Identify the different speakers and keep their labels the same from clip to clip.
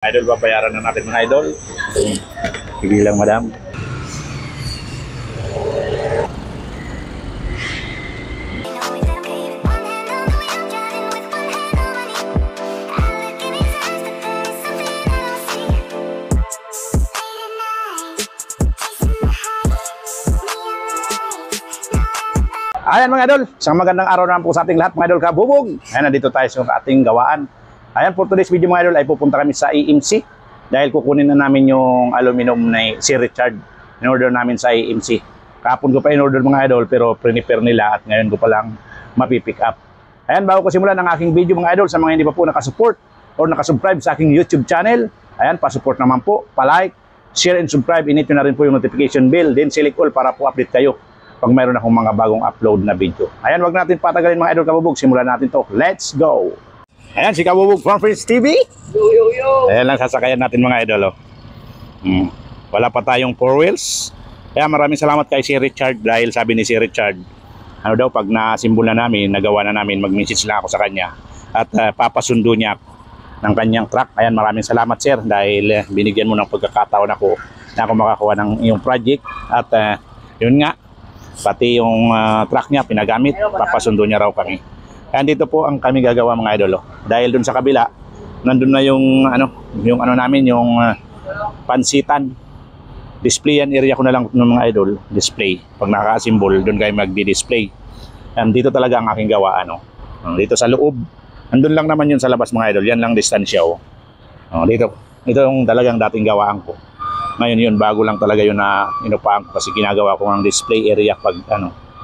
Speaker 1: Idol, babayaran na natin mga idol. Sige lang, madam. Ayan mga idol, isang magandang araw naman po sa ating lahat mga idol kabubog. Ayan, nandito tayo sa ating gawaan. Ayan, for today's video mga idol ay pupunta kami sa EMC dahil kukunin na namin yung aluminum na si Richard. In-order namin sa EMC. Kahapon ko pa in-order mga idol pero prepare nila at ngayon ko pa lang mapipick up. Ayan, bago ko simulan ang aking video mga idol, sa mga hindi pa po nakasupport or nakasubscribe sa aking YouTube channel, ayan, pasupport naman po, palike, share and subscribe. Init nyo na rin po yung notification bell, then select all para po update kayo pag mayroon akong mga bagong upload na video. Ayan, wag natin patagalin mga idol kabubog, simulan natin to. Let's go! Ayan, si Kabubog from Prince TV. Yo. Ayan lang sasakayan natin mga idol. Wala pa tayong 4 wheels. Kaya maraming salamat kay si Richard dahil sabi ni si Richard, ano daw, pag nasimbol na namin, nagawa na namin, mag-message lang ako sa kanya at papasundo niya ng kanyang truck. Ayan, maraming salamat sir dahil binigyan mo ng pagkakataon ako na ako makakuha ng iyong project at yun nga, pati yung truck niya pinagamit, papasundo niya raw kami. Kaya dito po ang kami gagawa mga idol. Dahil dun sa kabila, nandun na yung ano namin, yung pansitan. Displayan area ko na lang ng mga idol, display. Pag naka-assemble, dun kayo magdi-display. Dito talaga ang aking gawa, dito sa loob. Nandun lang naman yun sa labas mga idol, yan lang distansya. Dito, ito yung talagang dating gawaan ko. Ngayon yun, bago lang talaga yun na inupahan ko kasi ginagawa ko ng display area pag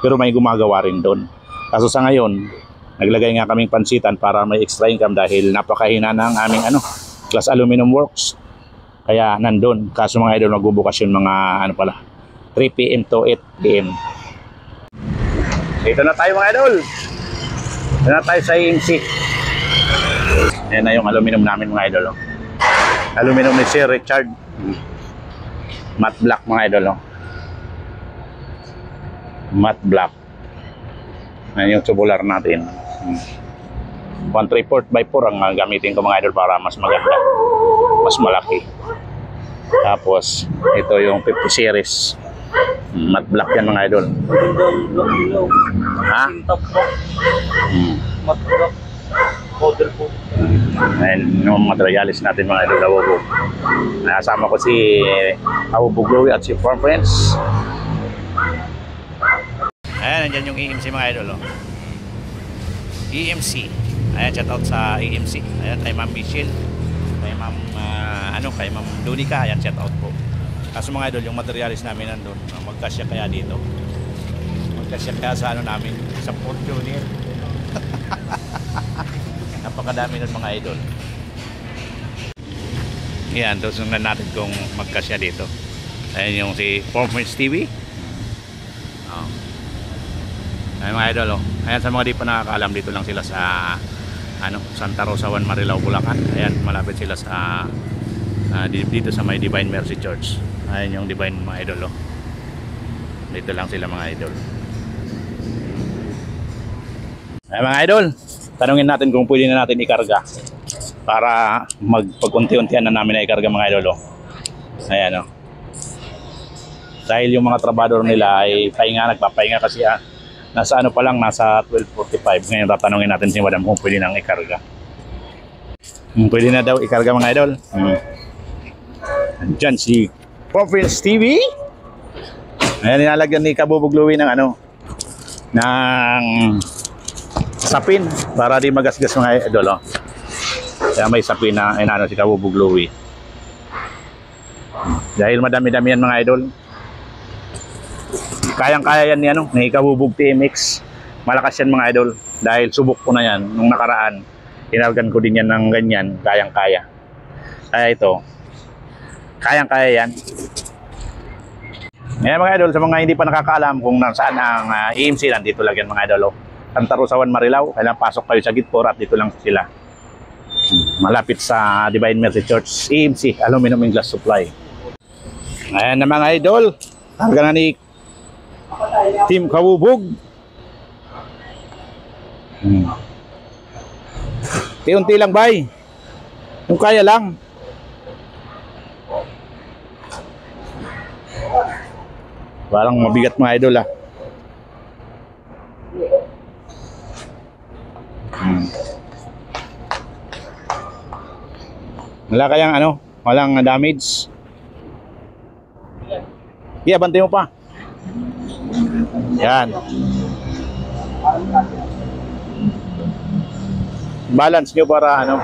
Speaker 1: pero may gumagawa rin doon. Kaso sa ngayon, naglagay nga kaming pansitan para may extra income dahil napakahina ng aming Glass Aluminum Works. Kaya nandun. Kaso mga idol, magbubukas yun mga 3 PM to 8 PM. Dito na tayo mga idol. Dito na tayo sa EMC. Ayan na yung aluminum namin mga idol. Aluminum ni Sir Richard. Matte black mga idol. Matte black. Ayan yung tubular natin. 1/3 by 4 ang gamitin ko mga idol para mas maganda, mas malaki. Tapos ito yung 50 series matte black yan mga idol. Ha? Matte black powder po. Ayan yung materialis natin mga idol. Kabubog. Nakasama ko si Kabubog Louie at si Farm Friends. Ayan, nandyan yung EMC mga idol. EMC. Ayan, shout out sa EMC. Ayan, kay Ma'am Michelle, kay Ma'am kay Ma'am Donica. Ayan, shout out po. Kaso mga idol, yung materialis namin nandun, magkasya kaya dito, magkasya kaya sa namin, sa Fortuner. Napakadami nun mga idol. Ayan, doon natin kung magkasya dito. Ayan yung si Performance TV. Ayan mga idol. Ayan, sa mga di pa nakakaalam, dito lang sila sa Santa Rosa 1 Marilao, Bulacan. Ayan, malapit sila sa dito sa may Divine Mercy Church. Ayan yung Divine mga idol. Dito lang sila mga idol. Ayan mga idol, tanungin natin kung pwede na natin ikarga para magpag-unti-untian na namin na ikarga mga idol. Ayan dahil yung mga trabador nila ay nagpapahinga kasi nasa pa lang, nasa 12:45. Ngayon tatanungin natin si madam kung pwede nang ikarga. Pwede na daw ikarga mga idol. Andyan si Prince TV. Ayan, nilalagyan ni Kabubog Louie ng ng sapin para di magasgas mga idol. Kaya may sapin na si Kabubog Louie. Dahil madami-dami yan mga idol. Kayang-kaya yan ni Kabubog TMX. Malakas yan mga idol. Dahil subok ko na yan. Nung nakaraan, tinawgan ko din yan ng ganyan. Kayang-kaya. Kaya ito, kayang-kaya yan. Ngayon mga idol, sa mga hindi pa nakakaalam kung saan ang EMC, nandito lang yan mga idol. Santa Rosa 1 Marilao. Kailangan pasok kayo sa Gitpor at dito lang sila. Malapit sa Divine Mercy Church. EMC, Aluminum and Glass Supply. Ayan na mga idol. Targa na ni Team Kabubog. Unti-unti lang bay. Yung kaya lang. Parang mabigat mga idol ah. Wala kayang ano, walang damage. Yeah, bantay mo pa. Yan. Balance nyo para ano.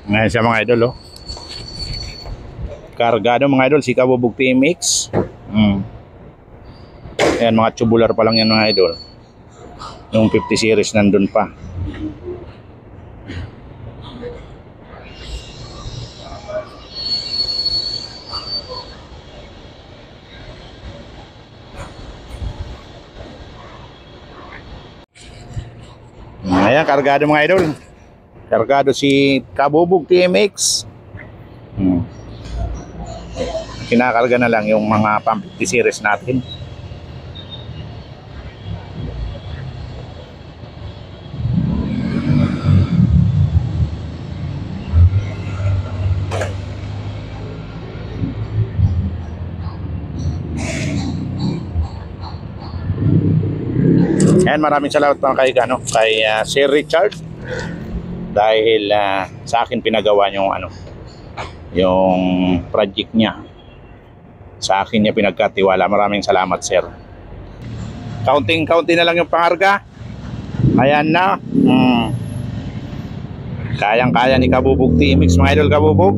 Speaker 1: Ngayon siya mga idol, oh. Kargado mga idol, si Kabubog TMX. Ayan, mga tubular pa lang yan mga idol. Yung 50 series nandun pa. Ayan, kargado mga idol. Kargado si Kabubog TMX. Kinakarga na lang yung mga pang 50 series natin. Ayan, maraming salamat pa kay Sir Richard dahil sa akin pinagawa yung yung project niya. Sa akin niya pinagkatiwala. Maraming salamat, sir. Counting na lang yung pangarga. Ayan na. Kayang-kaya ni Kabubog TMX, mga idol. Kabubog.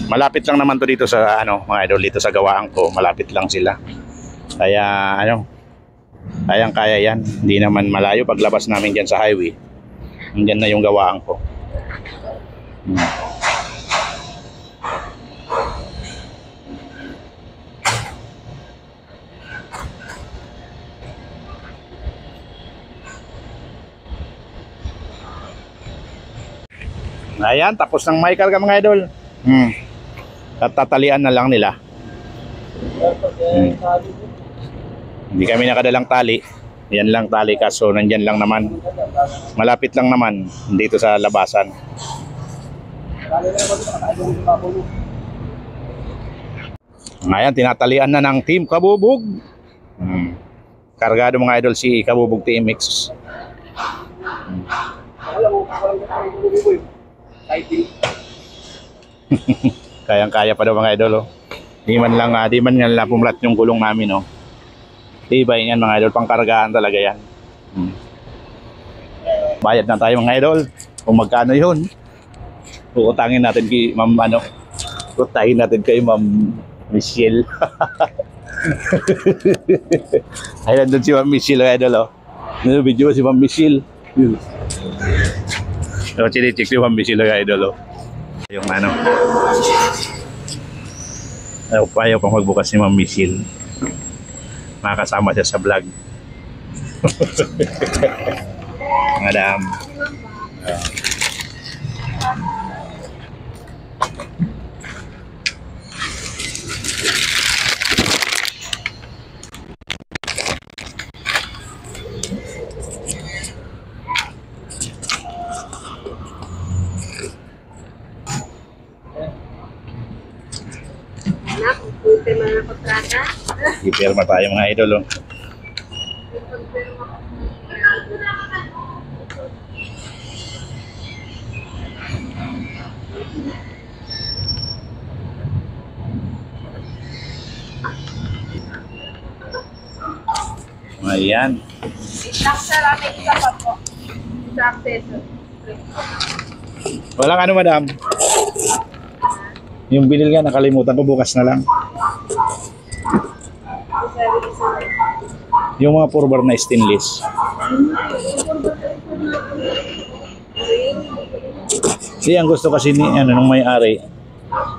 Speaker 1: Malapit lang naman to dito sa mga idol, dito sa gawaan ko. Malapit lang sila. Kaya kayang-kaya yan. Hindi naman malayo paglabas namin diyan sa highway. Diyan na yung gawaan ko. Ayan, tapos ng may karga mga idol. At tatalian na lang nila. Hindi kami nakadalang tali. Yan lang tali, kaso nandyan lang naman. Malapit lang naman dito sa labasan. Ngayon, tinatalian na ng Team Kabubog. Kargado mga idol si Kabubog TMX. Kayang-kaya pa daw mga idol, oh. Di man nga lang pumlat yung gulong namin, oh. Tibay yan mga idol, pangkargaan talaga yan. Bayad na tayo mga idol. Kung magkano yun, uutangin natin kay Ma'am utahin natin kay Ma'am Michelle. Ay, nandun si Ma'am Michelle mga idol, oh. Nandun video si Ma'am Michelle. So, chinichik si Ma'am Michelle mga idol, oh. Yung ayaw pang magbukas si Ma'am Michelle. Makakasama siya sa vlog. Madam.
Speaker 2: Puti mga kontrata.
Speaker 1: Ipirma tayo mga idol, oh. Ayan.
Speaker 2: Sir, may isa pa po. Sa acceso.
Speaker 1: Walang ano, madam. Yung binil nga, nakalimutan ko, bukas na lang. Yung mga purbar na stainless. Ang gusto kasi ni nung may-ari,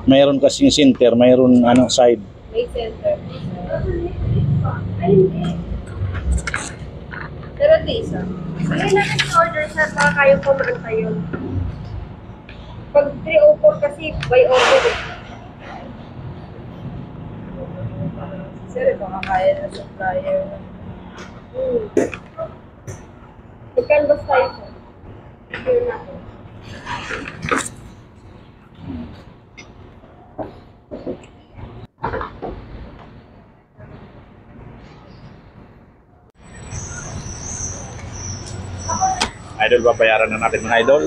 Speaker 1: mayroon kasing center, mayroon side.
Speaker 2: May center. Pero di isa. Ayun na order sa mga kayo pumunta yun. Pag 304 kasi by order eh. Sir, baka kaya na supplier. Mag-canvas tayo po. Here natin.
Speaker 1: Idol, babayaran na natin mga idol.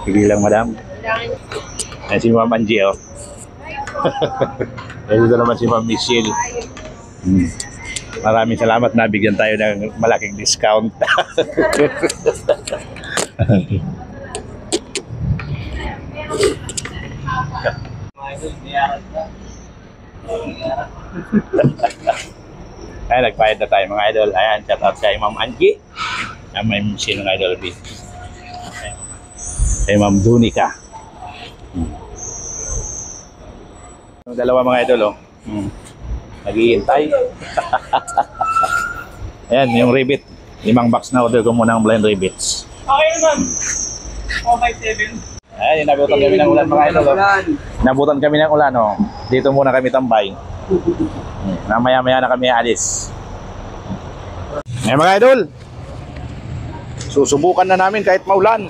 Speaker 1: Sige lang, madam.
Speaker 2: Kailangan
Speaker 1: Ayan si Ma'am Angie, oh. Ayan dito naman si Ma'am Michelle. Maraming salamat na bigyan tayo ng malaking discount. Ayan, nagbayad na tayo mga idol. Ayan, shout out kay Ma'am Angie. Ayan, may Michelle ng idol. Ayan. Kay Ma'am Dunica. Yung dalawa mga idol, oh. Nag-iintay. Ayan, yung ribbit. 5 box na order ko muna ng blind ribbits.
Speaker 3: Okay naman. 457.
Speaker 1: Ayan, nabutan kami ng ulan mga idol, oh. Nabutan kami ng ulan, oh. Dito muna kami tambay. Namaya-maya na kami alis. Ayan mga idol. Susubukan na namin kahit maulan.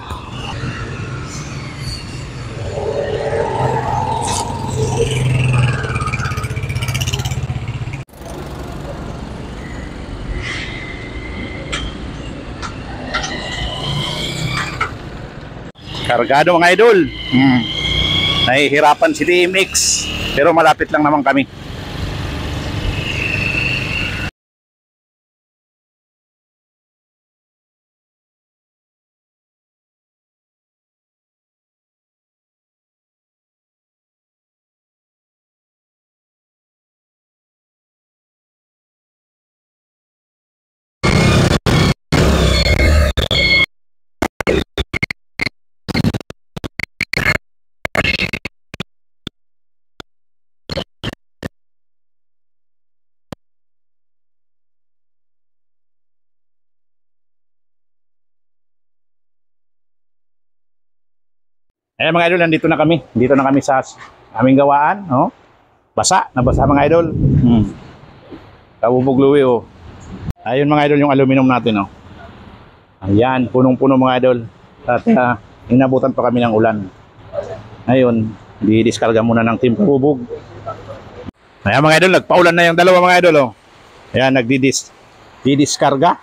Speaker 1: Kargado mga idol. Nahihirapan si TMX. Pero malapit lang naman kami. Ayan mga idol, nandito na kami. Dito na kami sa aming gawaan. Oh. Basa, nabasa mga idol. Kabubugluwi, oh. Ayun mga idol yung aluminum natin. Oh. Ayan, punong-puno mga idol. At inabutan pa kami ng ulan. Ngayon, di-diskarga muna ng team kabubog. Ayan mga idol, nagpaulan na yung dalawa mga idol. Oh. Ayan, di-diskarga.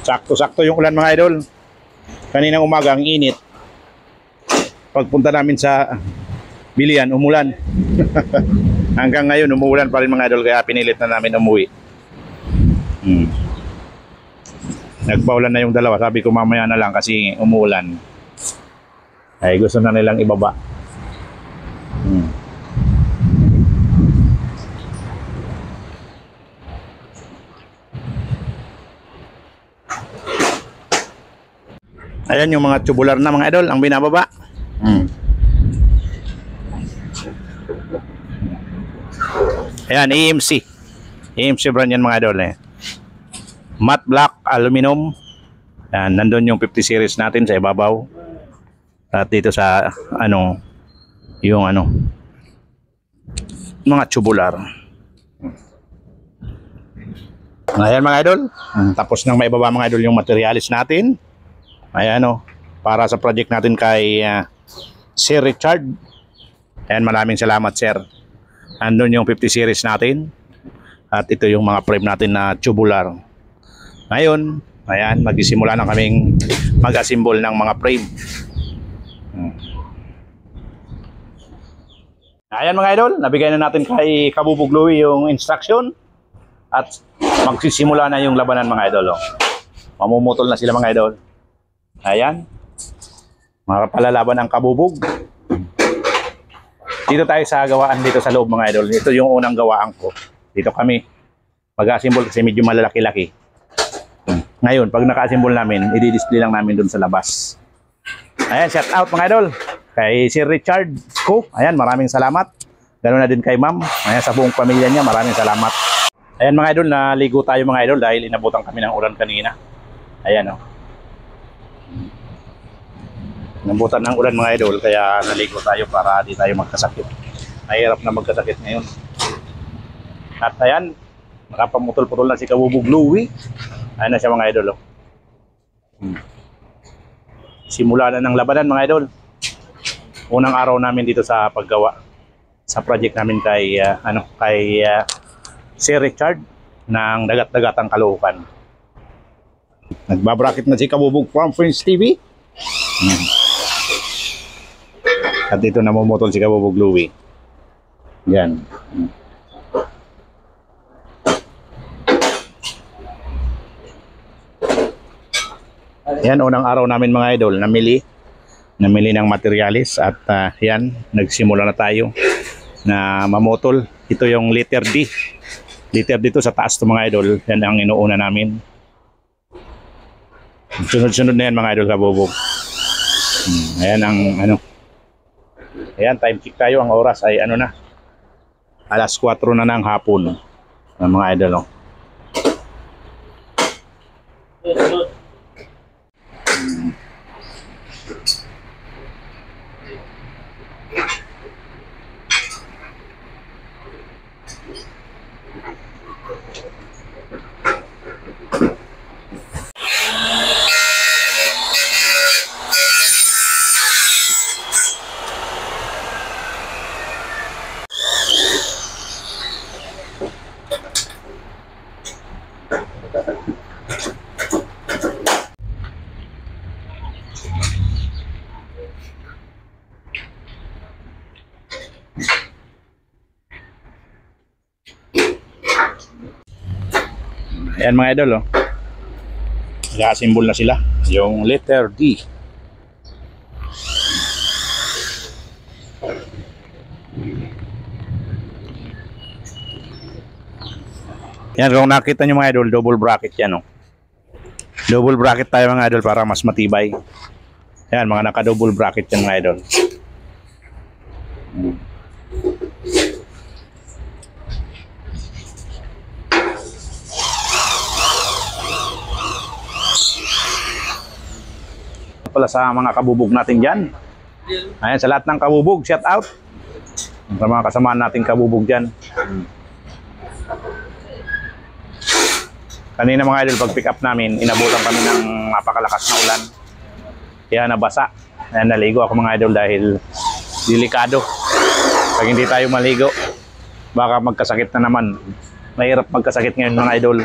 Speaker 1: Sakto-sakto yung ulan mga idol. Kaninang umaga ang init. Pagpunta namin sa bilian, umulan. Hanggang ngayon umuulan pa rin mga idol, kaya pinilit na namin umuwi. Nagpaulan na yung dalawa. Sabi ko mamaya na lang kasi umuulan. Ay gusto na nilang ibaba. Ayan yung mga tubular na mga idol, ang binababa. Ayan, EMC. EMC brand yan mga idol eh. Matte black aluminum. Ayan, nandun yung 50 series natin sa ibabaw. At dito sa yung mga tubular. Ayan mga idol. Tapos nang maibaba mga idol yung materialis natin. Ayan para sa project natin kay Sir Richard. Ayan, maraming salamat sir. Andun yung 50 series natin. At ito yung mga frame natin na tubular. Ngayon, ayan, magsisimula na kaming mag-assemble ng mga frame. Ayan mga idol, nabigay na natin kay Kabubog Louie yung instruction. At magsisimula na yung labanan mga idol. Mamumutol na sila mga idol. Ayan. Makapalalaban ang kabubog. Dito tayo sa gawaan dito sa loob mga idol. Ito yung unang gawaan ko. Dito kami mag-assemble kasi medyo malalaki-laki. Ngayon, pag naka-assemble namin, i-display lang namin dun sa labas. Ayan, shout out mga idol. Kay Sir Richard ko. Ayan, maraming salamat. Ganoon na din kay ma'am. Ayan, sa buong pamilya niya, maraming salamat. Ayan mga idol, naligo tayo mga idol dahil inabutan kami ng ulan kanina. Ayan o. Inabutan ng ulan mga idol, kaya naligo tayo para di tayo magkasakit. Mahirap na magkasakit ngayon. At ayan, nakapamutol-putol na si Kabubog Louie. Ayan na siya mga idol. Simula na ng labanan mga idol. Unang araw namin dito sa paggawa sa project namin kay Sir Richard ng Dagat-Dagatang Caloocan. Nagbabracket na si Kabubog from Friends TV. At dito namumutol si Kabubog Louie. Yan. Yan, unang araw namin mga idol, namili ng materialis at yan, nagsimula na tayo na mamutol. Ito yung letter D. Letter D to sa taas to mga idol. Yan ang inuuna namin. Sunod-sunod na yan mga idol Kabubog. Ayan ang ano. Ayan, time check tayo. Ang oras ay ano na. Alas 4 na ng hapon. Mga idol. Oh. Ayan mga idol, oh. Naka-symbol na sila. Yung letter D. Yan, kung nakita nyo mga idol, double bracket yan, oh. Double bracket tayo mga idol para mas matibay. Yan, mga naka-double bracket yan mga idol. Pala sa mga kabubog natin dyan. Ayan, sa lahat ng kabubog, shout out sa mga kasamaan natin kabubog dyan. Kanina mga idol, pag pick up namin, inabutan kami ng napakalakas na ulan, kaya nabasa. Ayan, naligo ako mga idol dahil delikado. Pag hindi tayo maligo, baka magkasakit na naman. Mahirap magkasakit ngayon mga idol.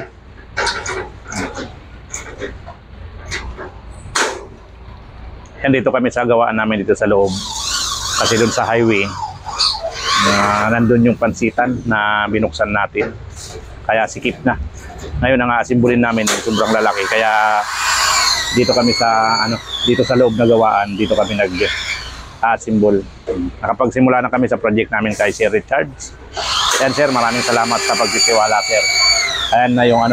Speaker 1: Yan, dito kami sa gawaan namin dito sa loob. Kasi doon sa highway, nandun yung pansitan na binuksan natin. Kaya sikip na. Ngayon ang asimbolin namin sobrang lalaki. Kaya dito kami sa dito sa loob na gawaan, dito kami nag-asimbol. Nakapagsimula na kami sa project namin kay Sir Richard. Ayan sir, maraming salamat sa pagtitiwala sir. Ayan na yung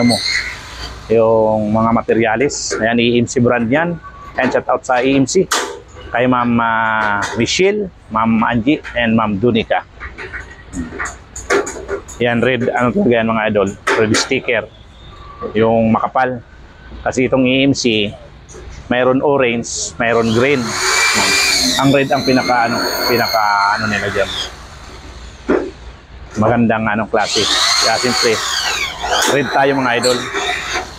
Speaker 1: yung mga materialis. Ayan, EMC brand yan. And shout out sa EMC kay Ma'am Michelle, Ma'am Angie, and Ma'am Dunica. Yan, red, talaga yan mga idol, red sticker, yung makapal. Kasi itong EMC, mayroon orange, mayroon green. Ang red ang pinaka nila dyan. Magandang klase. Kaya siyempre, red tayo mga idol.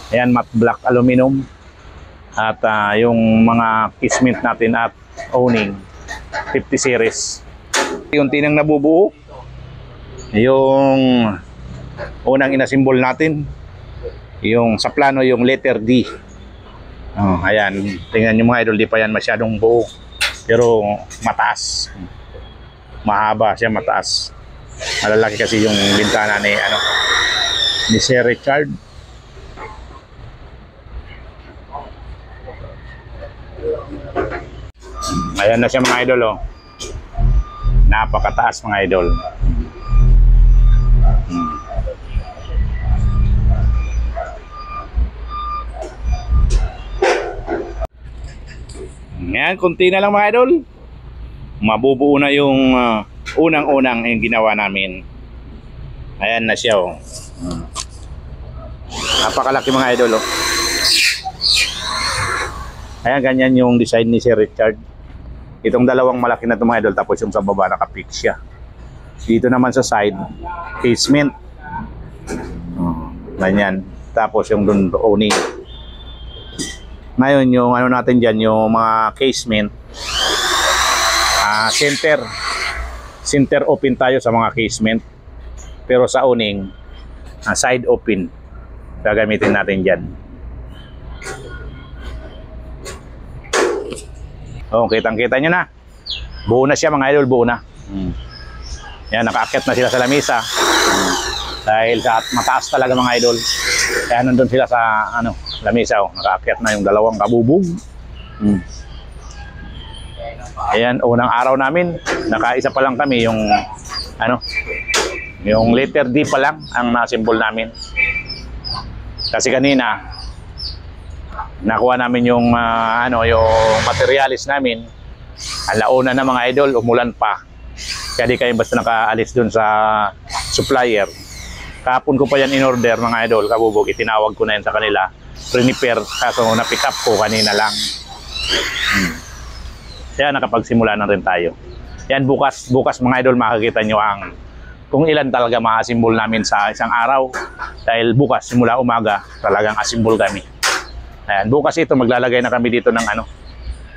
Speaker 1: Ayan, matte black aluminum. At yung mga kismet natin at owning 50 series. Yung tinang nabubuo, yung unang inasimbol natin, yung sa plano yung letter D. Ayan, tingnan nyo mga idol, di pa yan masyadong buo, pero mataas, mahaba siya, mataas, malalaki kasi yung bintana ni Sir Richard. Ayan na siya mga idol, oh. Napakataas mga idol. Ngayon, konti na lang mga idol. Mabubuo na yung unang-unang yung ginawa namin. Ayan na siya, oh. Napakalaki mga idol, oh. Ayan, ganyan yung design ni Sir Richard. Itong dalawang malaki na ito mga idol, tapos yung sa baba nakapix siya. Dito naman sa side, casement. Ganyan. Tapos yung dun owning. Ngayon yung ano natin dyan, yung mga casement, center open tayo sa mga casement. Pero sa owning, side open. Gagamitin natin dyan. Oh, kitang-kita nyo na. Buo na siya mga idol, buo na. Yan, nakaakyat na sila sa lamisa. Dahil sa mataas talaga mga idol. Kaya nandun sila sa lamisa, oh. Nakaakyat na yung dalawang kabubog. Ayan, unang araw namin, nakaisa pa lang kami yung yung letter D pa lang ang na-symbol namin. Kasi kanina nakuha namin yung yung materialis namin. Alauna na mga idol, umulan pa. Kaya di kayo basta nakaalis dun sa supplier. Kahapon ko pa yan in order mga idol, kabubog, itinawag ko na yan sa kanila. Prepare, kaso na-pick up ko kanina lang. Kaya nakapagsimula na rin tayo. Yan, bukas mga idol, makikita nyo kung ilan talaga ma-assemble namin sa isang araw. Dahil bukas, simula umaga, talagang assemble kami. Ayan, bukas ito, maglalagay na kami dito ng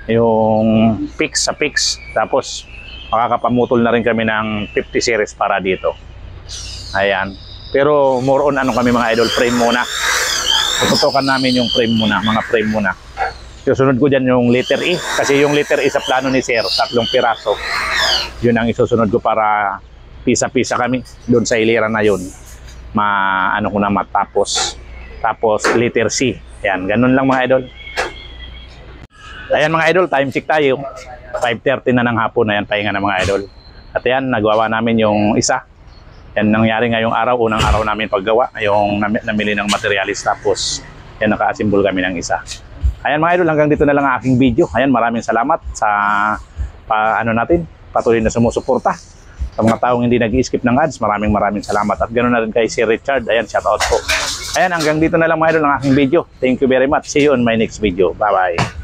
Speaker 1: yung fix sa fix. Tapos, makakapamutol na rin kami ng 50 series para dito. Ayan. Pero more on kami mga idol, frame muna. Tututukan namin yung frame muna, mga frame muna. Susunod ko dyan yung letter E. Kasi yung letter E sa plano ni Sir, 3 piraso. Yun ang isusunod ko para pisa-pisa kami doon sa hilera na yun. Ko na matapos. Tapos letter C. Yan, ganun lang mga idol. Ayan mga idol, time check tayo. 5:30 na ng hapon na yan, pahinga na mga idol. At yan, nagawa namin yung isa. Yan nangyari ngayong araw, unang araw namin paggawa. Yung namili ng materialis, tapos yan, naka-assemble kami ng isa. Ayan mga idol, hanggang dito na lang ang aking video. Ayan, maraming salamat sa patuloy na sumusuporta. Sa mga taong hindi nag-i-skip ng ads, maraming salamat. At ganoon na rin kay Sir Richard. Ayan, shout out po. Ayan, hanggang dito na lang mga idol ang aking video. Thank you very much. See you on my next video. Bye-bye.